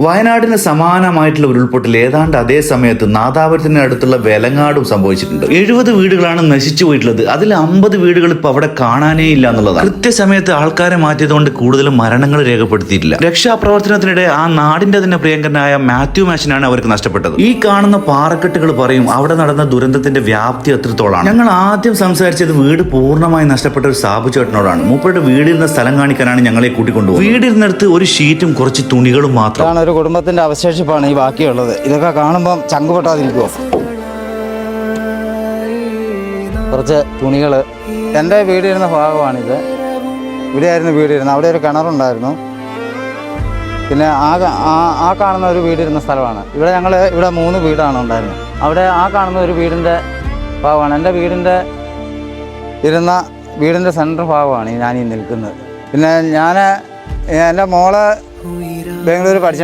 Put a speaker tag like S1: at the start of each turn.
S1: വയനാടിന് സമാനമായിട്ടുള്ള ഉരുൾപൊട്ടൽ ഏതാണ്ട് അതേ സമയത്ത് നാദാപുരത്തിന് അടുത്തുള്ള വെലങ്ങാടും സംഭവിച്ചിട്ടുണ്ട്. 70 വീടുകളാണ് നശിച്ചു പോയിട്ടുള്ളത്. അതിൽ 50 വീടുകൾ ഇപ്പൊ അവിടെ കാണാനേ ഇല്ല എന്നുള്ളതാണ്. കൃത്യസമയത്ത് ആൾക്കാരെ മാറ്റിയതുകൊണ്ട് കൂടുതലും മരണങ്ങൾ രേഖപ്പെടുത്തിയിട്ടില്ല. രക്ഷാപ്രവർത്തനത്തിനിടെ ആ നാടിന്റെ തന്നെ പ്രിയങ്കരനായ മാത്യു മാഷിനാണ് അവർക്ക് നഷ്ടപ്പെട്ടത്. ഈ കാണുന്ന പാറക്കെട്ടുകൾ പറയും അവിടെ നടന്ന ദുരന്തത്തിന്റെ വ്യാപ്തി എത്രത്തോളാണ്. ഞങ്ങൾ ആദ്യം സംസാരിച്ചത് വീട് പൂർണ്ണമായി നഷ്ടപ്പെട്ട ഒരു സാബു ചേട്ടനോടാണ്. മൂപ്പരുടെ വീടിരുന്ന സ്ഥലം കാണിക്കാനാണ് ഞങ്ങളെ കൂട്ടിക്കൊണ്ടുപോകുന്നത്. വീടിരുന്നിടത്ത് ഒരു ഷീറ്റും കുറച്ച് തുണികളും മാത്രം.
S2: ഒരു കുടുംബത്തിന്റെ അവശേഷിപ്പാണ് ഈ ബാക്കിയുള്ളത്. ഇതൊക്കെ കാണുമ്പം ചങ്ക് പൊട്ടാതിരിക്കുമോ. കുറച്ച് തുണികൾ. എൻ്റെ വീടിരുന്ന ഭാഗമാണിത്. ഇവിടെയായിരുന്നു വീടിരുന്നത്. അവിടെ ഒരു കിണറുണ്ടായിരുന്നു. പിന്നെ ആ കാണുന്ന ഒരു വീടിരുന്ന സ്ഥലമാണ്. ഇവിടെ 3 വീടാണ് ഉണ്ടായിരുന്നത്. അവിടെ ആ കാണുന്ന ഒരു വീടിൻ്റെ ഭാഗമാണ്. എൻ്റെ വീടിൻ്റെ സെൻറ്റർ ഭാഗമാണ് ഞാൻ ഈ നിൽക്കുന്നത്. പിന്നെ എൻ്റെ മോള് ബാംഗ്ലൂർ പഠിച്ച